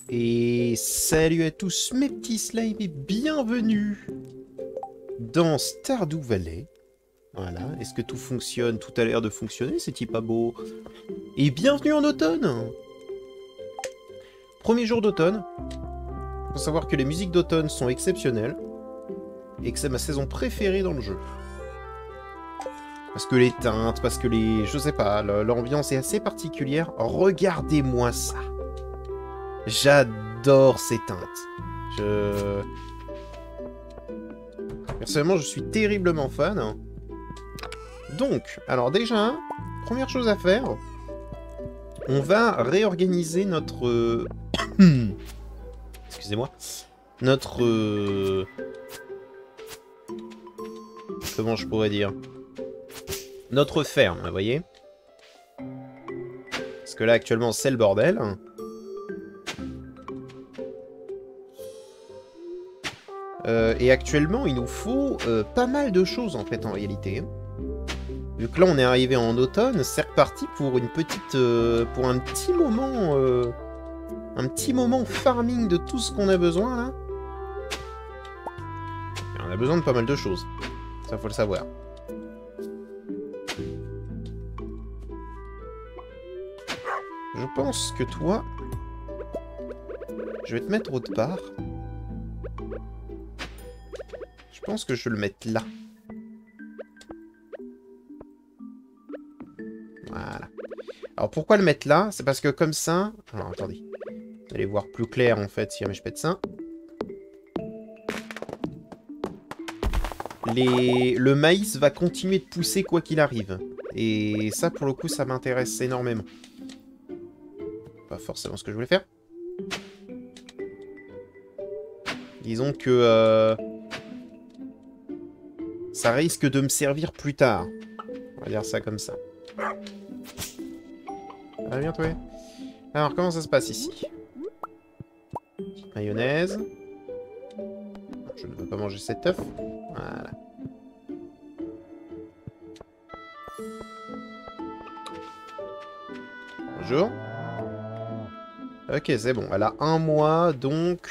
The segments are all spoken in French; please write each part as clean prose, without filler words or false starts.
Et salut à tous mes petits slimes et bienvenue dans Stardew Valley. Voilà, est-ce que tout fonctionne? Tout a l'air de fonctionner, c'est pas beau. Et bienvenue en automne. Premier jour d'automne. Faut savoir que les musiques d'automne sont exceptionnelles. Et que c'est ma saison préférée dans le jeu. Parce que les teintes, parce que les... je sais pas, l'ambiance est assez particulière. Regardez-moi ça. J'adore ces teintes. Personnellement, je suis terriblement fan. Donc, alors déjà, première chose à faire, on va réorganiser notre... Excusez-moi. Notre... Comment je pourrais dire? Notre ferme, vous voyez? Parce que là, actuellement, c'est le bordel. Et actuellement, il nous faut pas mal de choses, en fait, en réalité. Vu que là, on est arrivé en automne, c'est reparti pour une petite... pour un petit moment... un petit moment farming de tout ce qu'on a besoin, là. Et on a besoin de pas mal de choses. Ça, faut le savoir. Je pense que toi... Je vais te mettre autre part. Je pense que je vais le mettre là. Voilà. Alors pourquoi le mettre là? C'est parce que comme ça... Alors attendez. Vous allez voir plus clair en fait si jamais je pète ça. Le maïs va continuer de pousser quoi qu'il arrive. Et ça pour le coup ça m'intéresse énormément. Pas forcément ce que je voulais faire. Disons que... ça risque de me servir plus tard. On va dire ça comme ça. Ah, bien toi. Alors, comment ça se passe ici? Mayonnaise. Je ne veux pas manger cet œuf. Voilà. Bonjour. Ok, c'est bon. Elle a 1 mois, donc...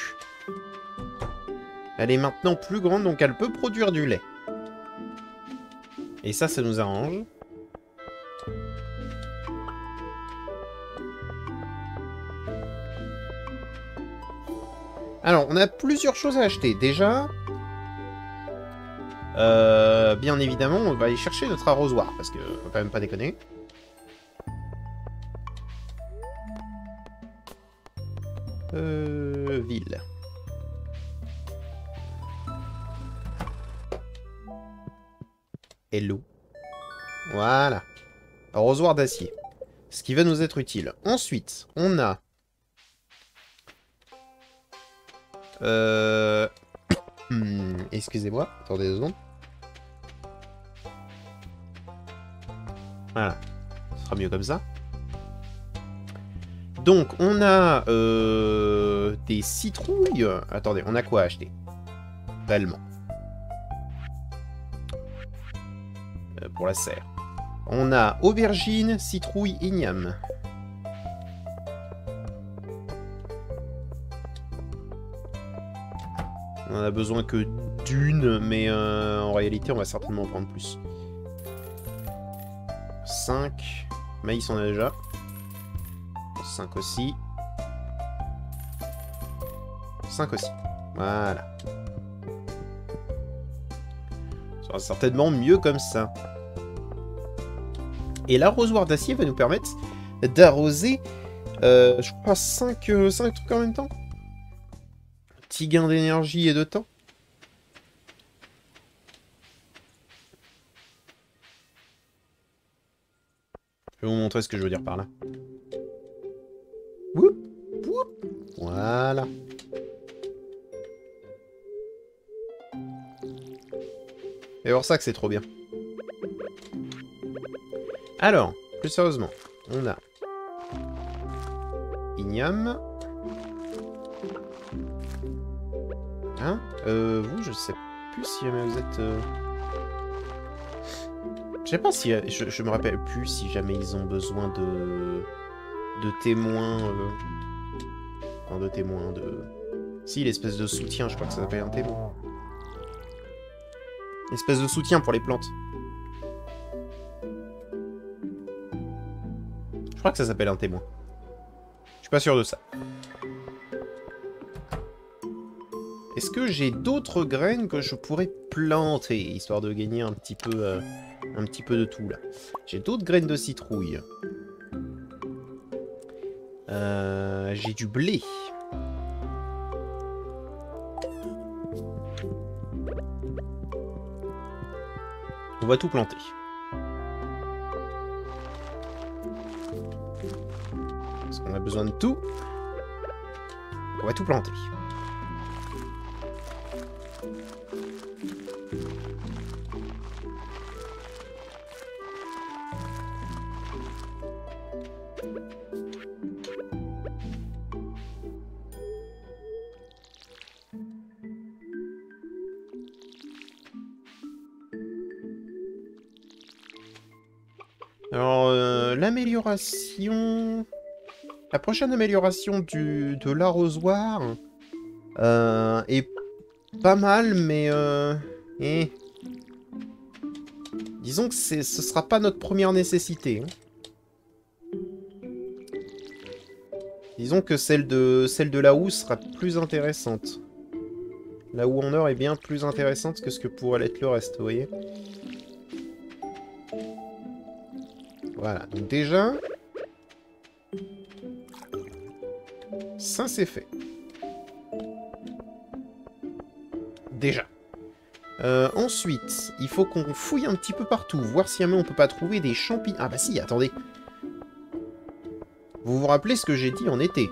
Elle est maintenant plus grande, donc elle peut produire du lait. Et ça nous arrange. Alors, on a plusieurs choses à acheter. Déjà, bien évidemment, on va aller chercher notre arrosoir, parce que faut quand même pas déconner. Ville. Hello. Voilà. Arrosoir d'acier. Ce qui va nous être utile. Ensuite, on a... Excusez-moi, attendez 2 secondes. Voilà. Ce sera mieux comme ça. Donc, on a des citrouilles. Attendez, on a quoi à acheter? Réellement. Pour la serre. On a aubergine, citrouille, igname. On en a besoin que d'une, mais en réalité, on va certainement en prendre plus. 5. Maïs, on a déjà. 5 aussi. 5 aussi. Voilà. Ça sera certainement mieux comme ça. Et l'arrosoir d'acier va nous permettre d'arroser, je crois, 5 trucs en même temps. Petit gain d'énergie et de temps. Je vais vous montrer ce que je veux dire par là. Woup, woup. Voilà. Et voir ça que c'est trop bien. Alors, plus sérieusement, on a igname. Hein? Vous, je sais plus si jamais vous êtes... Je sais pas si... Je me rappelle plus si jamais ils ont besoin de témoins. Enfin, de témoin, de... Si, l'espèce de soutien, je crois que ça s'appelle un témoin. Espèce de soutien pour les plantes. Je crois que ça s'appelle un témoin. Je suis pas sûr de ça. Est-ce que j'ai d'autres graines que je pourrais planter, histoire de gagner un petit peu de tout, là. J'ai d'autres graines de citrouille. J'ai du blé. On va tout planter. Parce qu'on a besoin de tout. On va tout planter. Alors, l'amélioration... La prochaine amélioration de l'arrosoir est pas mal, mais... Disons que ce sera pas notre première nécessité. Hein. Disons que celle de la houe sera plus intéressante. La houe en or est bien plus intéressante que ce que pourrait l'être le reste, vous voyez. Voilà, donc déjà... Ça, c'est fait. Déjà. Ensuite, il faut qu'on fouille un petit peu partout, voir si jamais on peut pas trouver des champignons. Ah bah si, attendez. Vous vous rappelez ce que j'ai dit en été?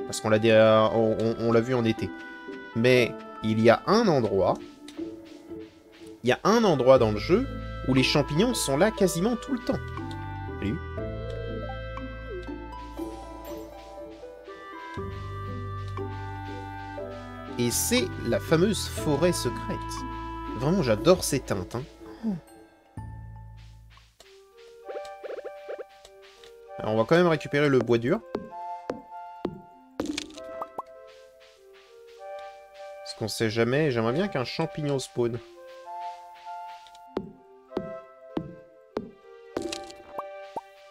Parce qu'on l'a on l'a vu en été. Mais il y a un endroit... Il y a un endroit dans le jeu où les champignons sont là quasiment tout le temps. Salut. Et c'est la fameuse forêt secrète. Vraiment, j'adore ces teintes. Hein. Alors, on va quand même récupérer le bois dur. Parce qu'on sait jamais, j'aimerais bien qu'un champignon spawn.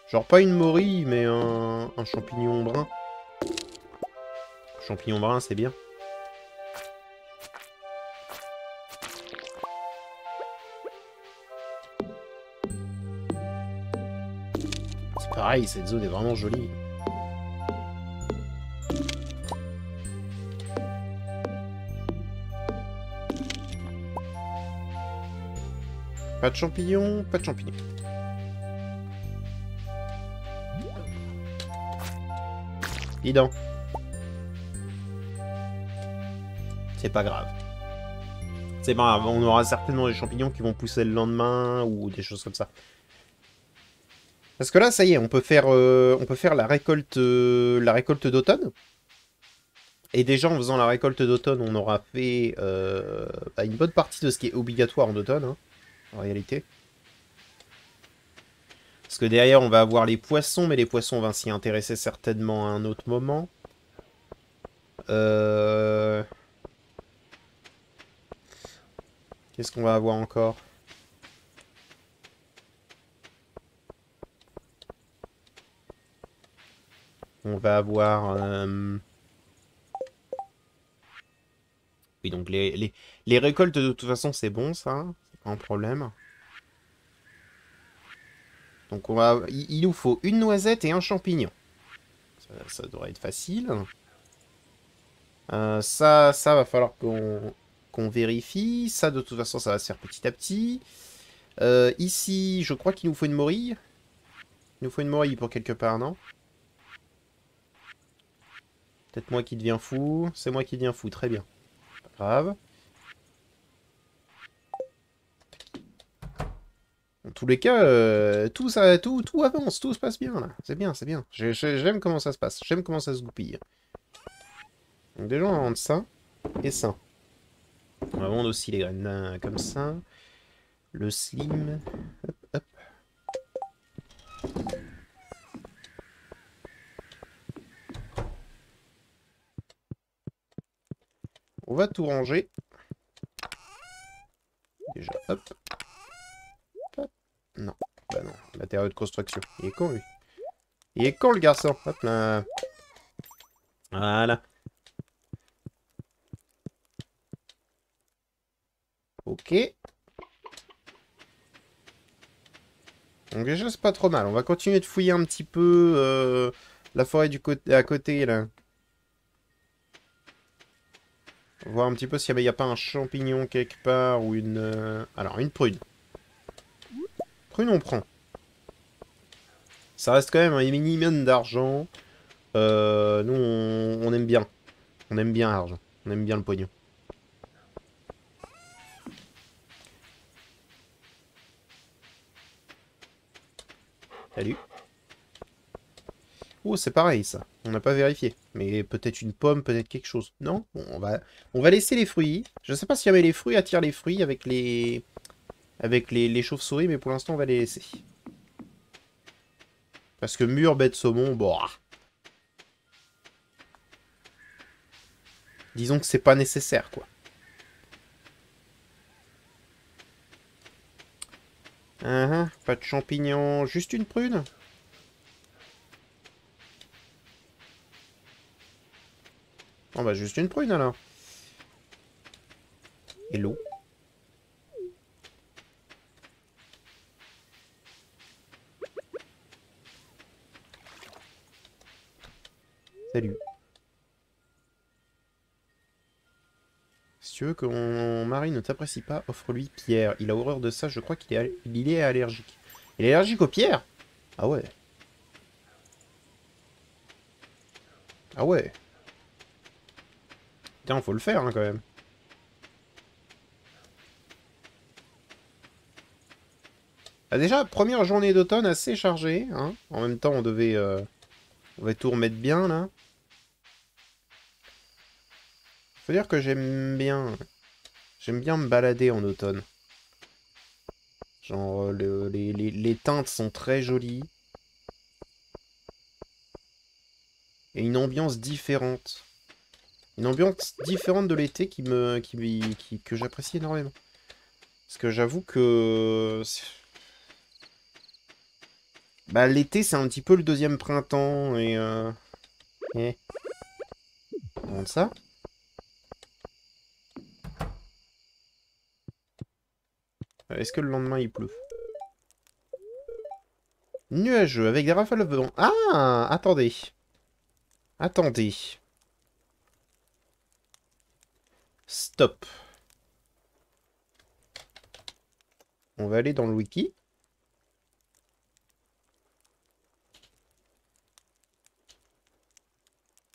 Genre pas une morille, mais un champignon brun. Champignon brun, c'est bien. C'est pareil, cette zone est vraiment jolie. Pas de champignons, pas de champignons. Évident. C'est pas grave. C'est pas grave, on aura certainement des champignons qui vont pousser le lendemain ou des choses comme ça. Parce que là, ça y est, on peut faire la récolte d'automne. Et déjà, en faisant la récolte d'automne, on aura fait une bonne partie de ce qui est obligatoire en automne, hein, en réalité. Parce que derrière, on va avoir les poissons, mais les poissons, on va s'y intéresser certainement à un autre moment. Qu'est-ce qu'on va avoir encore? On va avoir... Oui, donc les récoltes, de toute façon, c'est bon, ça. C'est pas un problème. Donc il nous faut une noisette et un champignon. Ça devrait être facile. Ça va falloir qu'on vérifie. Ça, de toute façon, ça va se faire petit à petit. Ici, je crois qu'il nous faut une morille. Il nous faut une morille pour quelque part, non? Peut-être moi qui deviens fou. C'est moi qui deviens fou, très bien. Pas grave. En tous les cas, tout avance, tout se passe bien, là. C'est bien, c'est bien. J'aime comment ça se passe. J'aime comment ça se goupille. Donc déjà, on va vendre ça et ça. On va vendre aussi les graines comme ça. Le slim. Hop, hop. On va tout ranger. Déjà, hop. Hop. Non, bah non, matériaux de construction. Il est con, lui. Il est con, le garçon. Hop là. Voilà. Ok. Donc déjà, c'est pas trop mal. On va continuer de fouiller un petit peu la forêt du côté à côté, là. Voir un petit peu s'il n'y a pas un champignon quelque part ou une... Alors, une prune. Prune, on prend. Ça reste quand même un minimum d'argent. Nous, on aime bien. On aime bien l'argent. On aime bien le pognon. Salut. Oh, c'est pareil, ça. On n'a pas vérifié. Mais peut-être une pomme, peut-être quelque chose. Non? Bon, on va laisser les fruits. Je sais pas si jamais les fruits attirent les fruits avec les chauves-souris, mais pour l'instant, on va les laisser. Parce que mûr, bête, saumon, bon... Disons que c'est pas nécessaire, quoi. Pas de champignons, juste une prune? Bon bah juste une prune alors. Et l'eau. Salut. Si tu veux que mon mari ne t'apprécie pas, offre-lui pierre. Il a horreur de ça, je crois il est allergique. Il est allergique aux pierres? Ah ouais. Ah ouais. Putain, faut le faire hein, quand même. Ah, déjà, première journée d'automne assez chargée. Hein. En même temps, on va tout remettre bien là. Faut dire que j'aime bien. J'aime bien me balader en automne. Genre, les teintes sont très jolies. Et une ambiance différente. Une ambiance différente de l'été que j'apprécie énormément. Parce que j'avoue que... Bah, l'été, c'est un petit peu le deuxième printemps, et... On monte ça. Est-ce que le lendemain, il pleut? Nuageux, avec des rafales de vent. Ah! Attendez. Attendez. Stop. On va aller dans le wiki.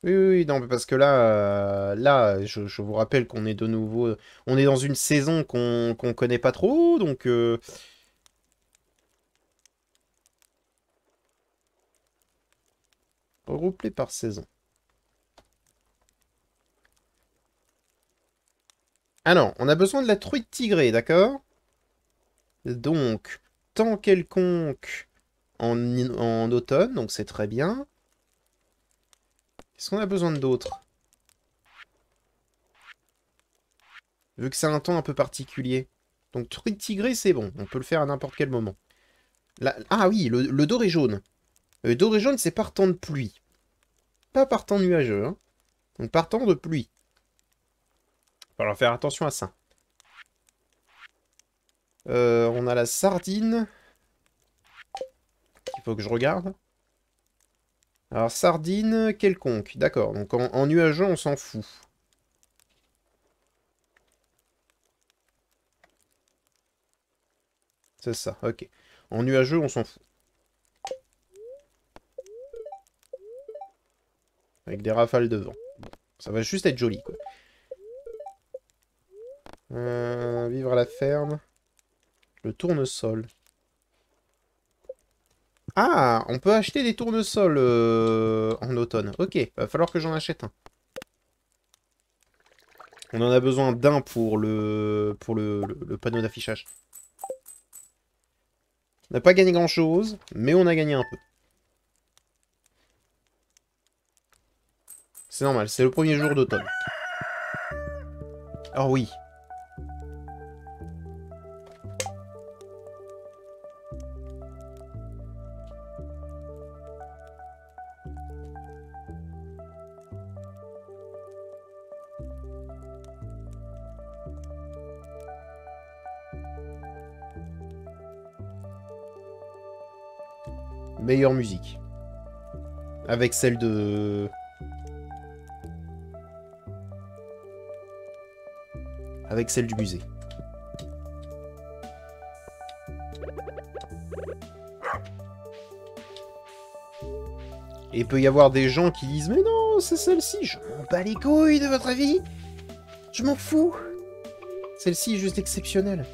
Oui, oui, oui, non, mais parce que là, je vous rappelle qu'on est de nouveau... On est dans une saison qu'on connaît pas trop, donc... Regroupé par saison. Alors, on a besoin de la truite tigrée, d'accord? Donc, temps quelconque en automne, donc c'est très bien. Qu'est-ce qu'on a besoin d'autre? Vu que c'est un temps un peu particulier. Donc, truite tigrée, c'est bon. On peut le faire à n'importe quel moment. Ah oui, le doré jaune. Le doré jaune, c'est par temps de pluie. Pas par temps nuageux, hein. Donc, par temps de pluie. Il va falloir faire attention à ça. On a la sardine. Il faut que je regarde. Alors, sardine quelconque. D'accord. Donc, en nuageux, on s'en fout. C'est ça, ok. En nuageux, on s'en fout. Avec des rafales de vent. Bon, ça va juste être joli, quoi. Vivre à la ferme. Le tournesol. Ah, on peut acheter des tournesols en automne. Ok, va falloir que j'en achète un. On en a besoin d'un pour le panneau d'affichage. On n'a pas gagné grand-chose, mais on a gagné un peu. C'est normal, c'est le premier jour d'automne. Oh oui. Meilleure musique. Avec celle de... Avec celle du musée. Et il peut y avoir des gens qui disent « Mais non, c'est celle-ci, je m'en bats les couilles de votre avis. Je m'en fous. Celle-ci est juste exceptionnelle. »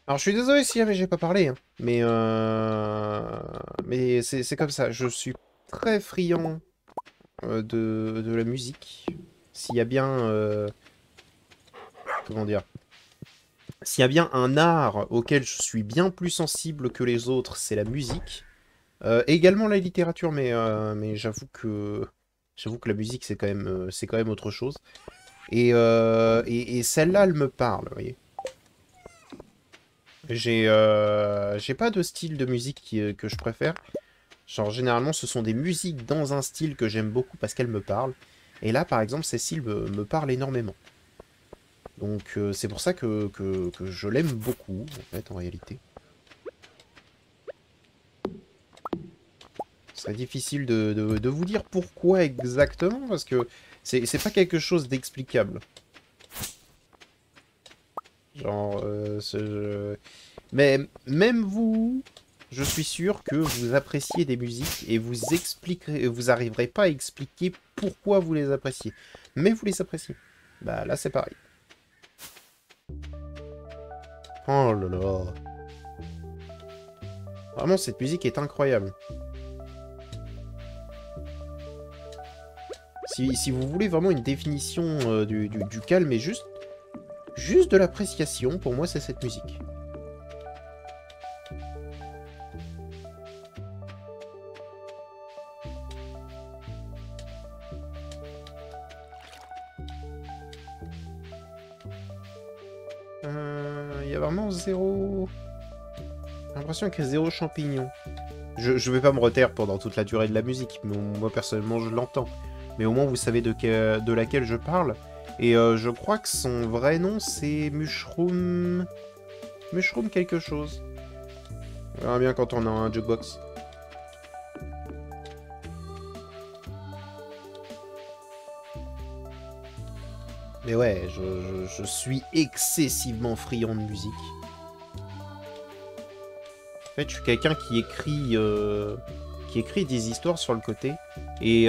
Alors, je suis désolé si jamais j'ai pas parlé, hein, mais c'est comme ça. Je suis très friand de la musique. S'il y a bien... comment dire? S'il y a bien un art auquel je suis bien plus sensible que les autres, c'est la musique. Également la littérature, mais j'avoue que la musique, c'est quand même autre chose. Et celle-là, elle me parle, vous voyez. J'ai pas de style de musique que je préfère. Genre, généralement, ce sont des musiques dans un style que j'aime beaucoup parce qu'elles me parlent. Et là, par exemple, Cécile me parle énormément. Donc, c'est pour ça que je l'aime beaucoup, en fait, en réalité. Ce serait difficile de vous dire pourquoi exactement, parce que c'est pas quelque chose d'explicable. Genre, mais même vous, je suis sûr que vous appréciez des musiques et vous arriverez pas à expliquer pourquoi vous les appréciez. Mais vous les appréciez. Bah là, c'est pareil. Oh là là. Vraiment, cette musique est incroyable. Si vous voulez vraiment une définition du calme et juste de l'appréciation, pour moi, c'est cette musique. Il y a vraiment zéro... J'ai l'impression qu'il y a zéro champignon. Je vais pas me retaire pendant toute la durée de la musique, mais moi, personnellement, je l'entends. Mais au moins, vous savez de laquelle je parle. Et je crois que son vrai nom, c'est Mushroom... Mushroom quelque chose. On verra bien quand on a un jukebox. Mais ouais, je suis excessivement friand de musique. En fait, je suis quelqu'un qui écrit des histoires sur le côté. Et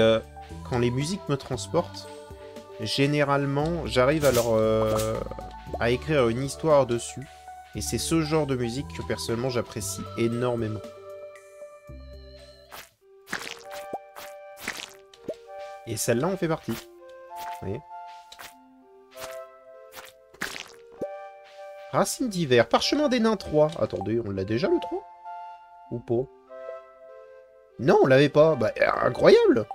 quand les musiques me transportent, généralement, j'arrive à écrire une histoire dessus. Et c'est ce genre de musique que personnellement j'apprécie énormément. Et celle-là en fait partie. Vous voyez ? Racine d'hiver, parchemin des nains 3. Attendez, on l'a déjà le 3 ? Ou pas ? Non, on l'avait pas. Bah, incroyable!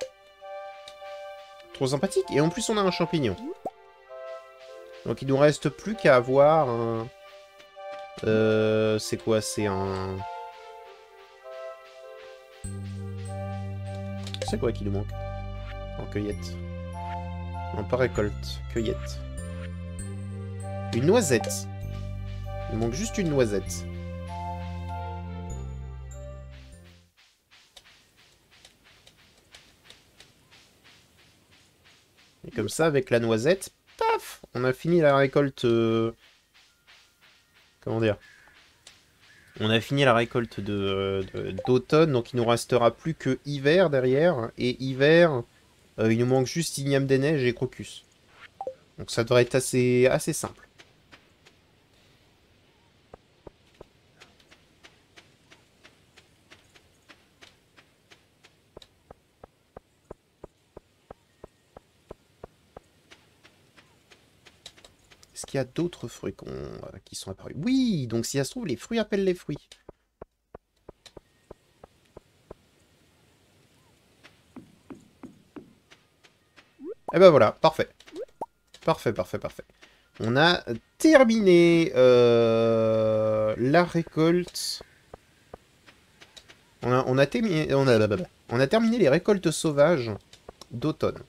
Trop sympathique. Et en plus, on a un champignon. Donc, il nous reste plus qu'à avoir un... c'est quoi? C'est un... C'est quoi qui nous manque? En cueillette. Non, pas récolte. Cueillette. Une noisette. Il manque juste une noisette. Et comme ça, avec la noisette, paf, on a fini la récolte... Comment dire? On a fini la récolte d'automne, donc il nous restera plus que hiver derrière. Et hiver, il nous manque juste Igname des Neiges et Crocus. Donc ça devrait être assez simple. Est-ce qu'il y a d'autres fruits qui sont apparus? Oui, donc si ça se trouve, les fruits appellent les fruits. Et ben voilà, parfait. Parfait. On a terminé la récolte. On a terminé les récoltes sauvages d'automne.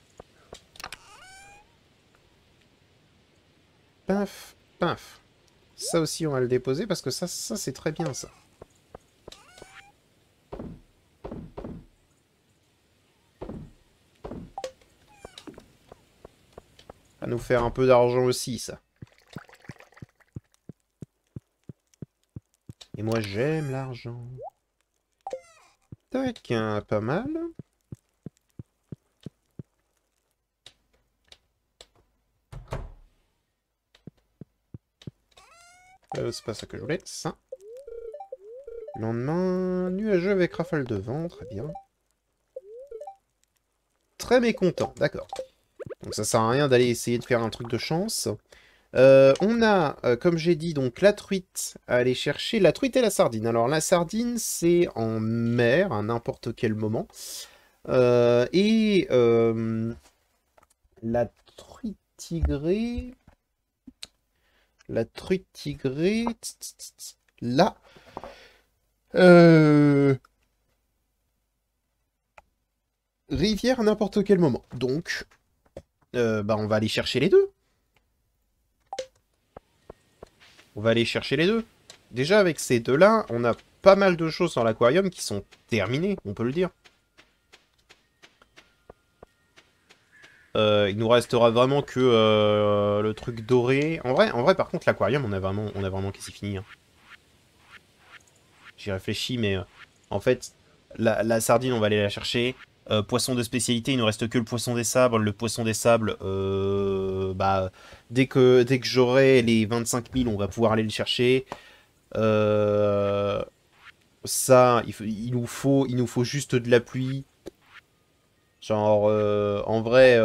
Paf, paf. Ça aussi, on va le déposer parce que ça c'est très bien, ça. Ça va nous faire un peu d'argent aussi, ça. Et moi, j'aime l'argent. Tac, pas mal. C'est pas ça que je voulais, ça. Lendemain, nuageux avec rafale de vent, très bien. Très mécontent, d'accord. Donc ça sert à rien d'aller essayer de faire un truc de chance. On a, comme j'ai dit, donc la truite à aller chercher. La truite et la sardine. Alors la sardine, c'est en mer, à n'importe quel moment. La truite tigrée... La truite tigrée... Là... Rivière à n'importe quel moment. Donc, bah on va aller chercher les deux. On va aller chercher les deux. Déjà, avec ces deux-là, on a pas mal de choses dans l'aquarium qui sont terminées, on peut le dire. Il nous restera vraiment que le truc doré. En vrai, par contre, l'aquarium, on a vraiment quasi fini. Hein. J'y réfléchis, mais en fait, la sardine, on va aller la chercher. Poisson de spécialité, il nous reste que le poisson des sables. Le poisson des sables, bah, dès que j'aurai les 25 000, on va pouvoir aller le chercher. Ça, il nous faut juste de la pluie. Genre, en vrai,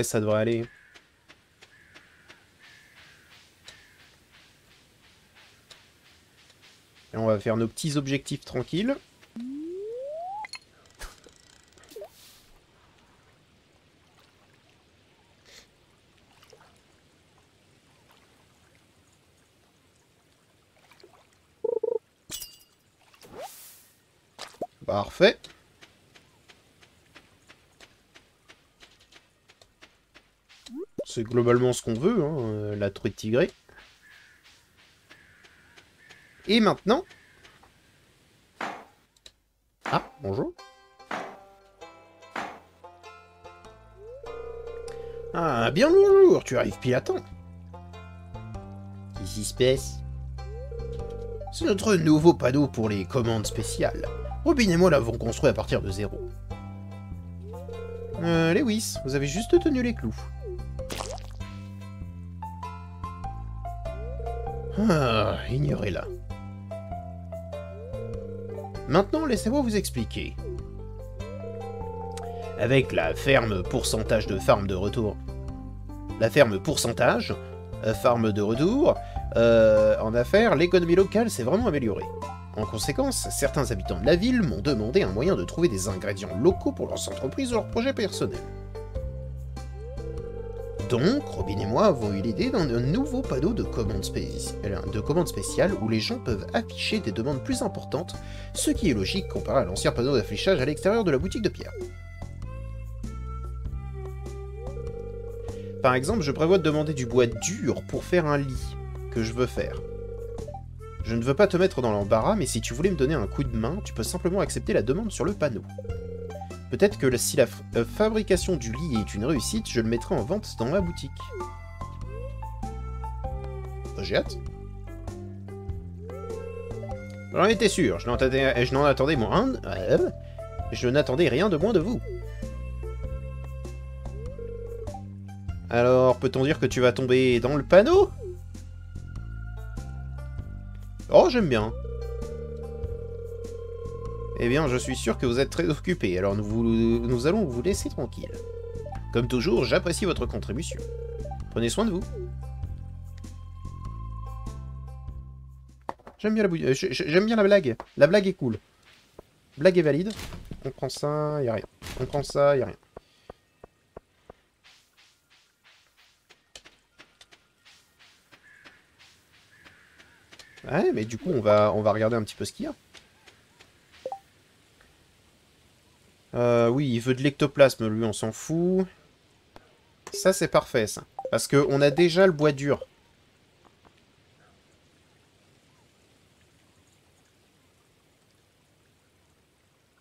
ça devrait aller. Et on va faire nos petits objectifs tranquilles. Parfait. C'est globalement ce qu'on veut, hein, la truite tigrée. Et maintenant... Ah, bonjour. Ah, bien le bonjour, tu arrives pile à temps. Qu'est-ce qui se passe? C'est notre nouveau panneau pour les commandes spéciales. Robin et moi l'avons construit à partir de zéro. Lewis, vous avez juste tenu les clous. Ah, ignorez-la. Maintenant, laissez-moi vous expliquer. Avec la ferme pourcentage de farm de retour... La ferme pourcentage, farm de retour, en affaires, l'économie locale s'est vraiment améliorée. En conséquence, certains habitants de la ville m'ont demandé un moyen de trouver des ingrédients locaux pour leurs entreprises ou leurs projets personnels. Donc, Robin et moi avons eu l'idée d'un nouveau panneau de commande spéciale où les gens peuvent afficher des demandes plus importantes, ce qui est logique comparé à l'ancien panneau d'affichage à l'extérieur de la boutique de pierre. Par exemple, je prévois de demander du bois dur pour faire un lit que je veux faire. Je ne veux pas te mettre dans l'embarras, mais si tu voulais me donner un coup de main, tu peux simplement accepter la demande sur le panneau. Peut-être que si la fabrication du lit est une réussite, je le mettrai en vente dans ma boutique. J'ai hâte. J'en étais sûr, je n'en attendais moins. Je n'attendais rien de moins de vous. Alors, peut-on dire que tu vas tomber dans le panneau? Oh, j'aime bien. Eh bien, je suis sûr que vous êtes très occupé, alors nous allons vous laisser tranquille. Comme toujours, j'apprécie votre contribution. Prenez soin de vous. J'aime bien j'aime bien la blague. La blague est cool. Blague est valide. On prend ça, y a rien. On prend ça, y a rien. Ouais, mais du coup, on va regarder un petit peu ce qu'il y a. Oui, il veut de l'ectoplasme, lui, on s'en fout. Ça, c'est parfait, ça. Parce qu'on a déjà le bois dur.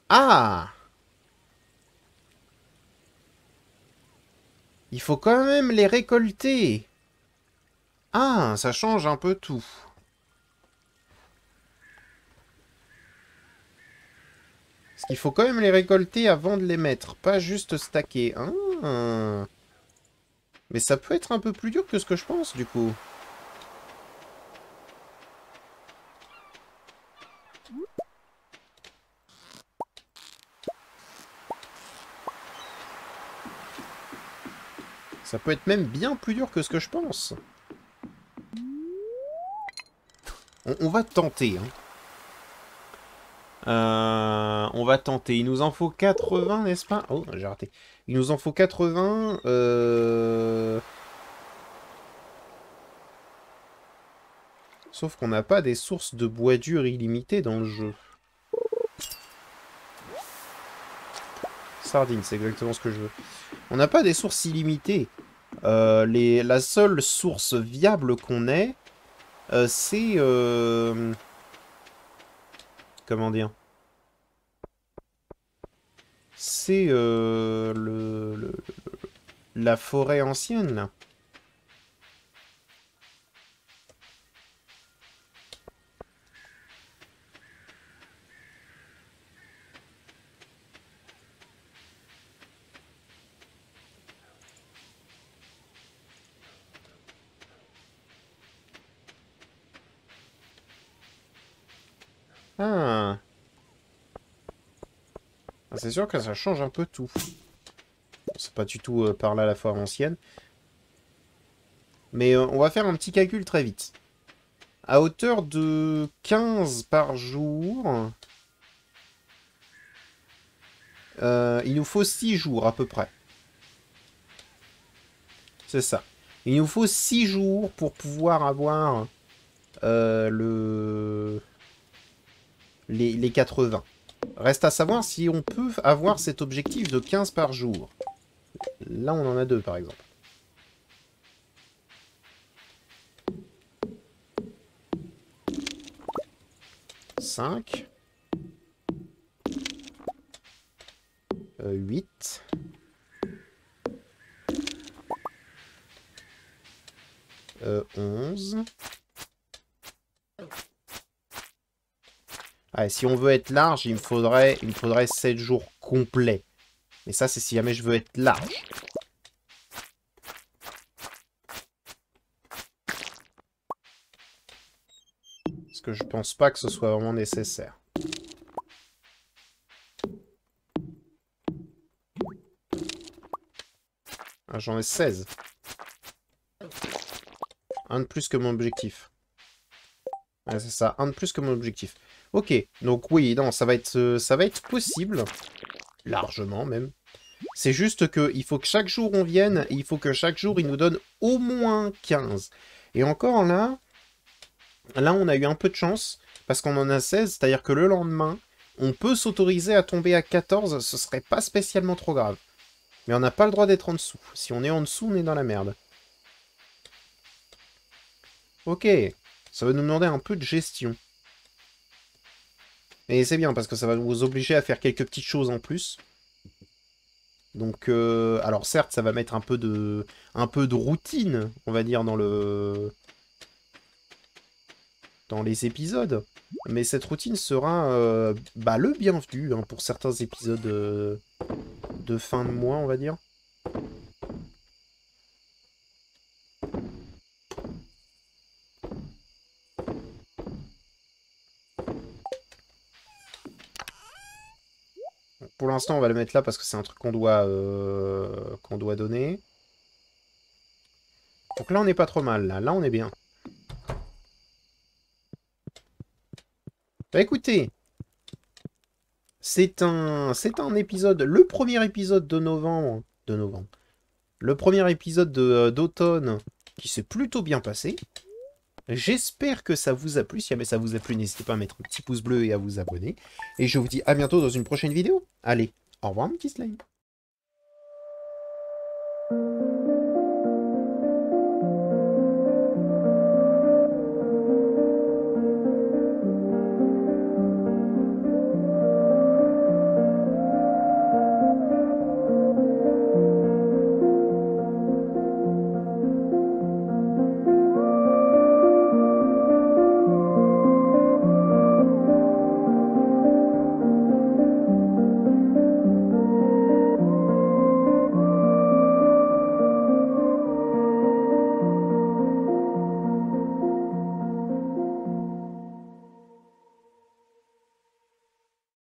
Ah! Il faut quand même les récolter. Ah, ça change un peu tout. Parce qu'il faut quand même les récolter avant de les mettre, pas juste stacker. Ah. Mais ça peut être un peu plus dur que ce que je pense, du coup. Ça peut être même bien plus dur que ce que je pense. On va tenter, hein. On va tenter. Il nous en faut 80, n'est-ce pas? Oh, j'ai raté. Il nous en faut 80. Sauf qu'on n'a pas des sources de bois dur illimitées dans le jeu. Sardine, c'est exactement ce que je veux. On n'a pas des sources illimitées. La seule source viable qu'on ait, c'est... comment dire? C'est la forêt ancienne, là. Ah. C'est sûr que ça change un peu tout. C'est pas du tout par là la forêt ancienne. Mais on va faire un petit calcul très vite. À hauteur de 15 par jour, il nous faut 6 jours à peu près. C'est ça. Il nous faut 6 jours pour pouvoir avoir les 80. Reste à savoir si on peut avoir cet objectif de 15 par jour. Là, on en a 2 par exemple. « 5. 8. 11. Ah, si on veut être large, il me faudrait 7 jours complets. Mais ça, c'est si jamais je veux être large. Parce que je pense pas que ce soit vraiment nécessaire. Ah, j'en ai 16. Un de plus que mon objectif. Ouais, c'est ça, un de plus que mon objectif. Ok, donc oui, non, ça va être possible. Largement, même. C'est juste que il faut que chaque jour on vienne, et il faut que chaque jour il nous donne au moins 15. Et encore là, on a eu un peu de chance, parce qu'on en a 16, c'est-à-dire que le lendemain, on peut s'autoriser à tomber à 14, ce serait pas spécialement trop grave. Mais on n'a pas le droit d'être en dessous. Si on est en dessous, on est dans la merde. Ok, ça va nous demander un peu de gestion. Et c'est bien, parce que ça va vous obliger à faire quelques petites choses en plus. Donc, alors certes, ça va mettre un peu de routine, on va dire, dans les épisodes. Mais cette routine sera le bienvenu hein, pour certains épisodes de fin de mois, on va dire. Pour l'instant, on va le mettre là parce que c'est un truc qu'on doit donner. Donc là, on n'est pas trop mal. Là, on est bien. Bah écoutez, c'est un épisode, le premier épisode de novembre, le premier épisode d'automne qui s'est plutôt bien passé. J'espère que ça vous a plu. Si jamais ça vous a plu, n'hésitez pas à mettre un petit pouce bleu et à vous abonner. Et je vous dis à bientôt dans une prochaine vidéo. Allez, au revoir mon petit slime.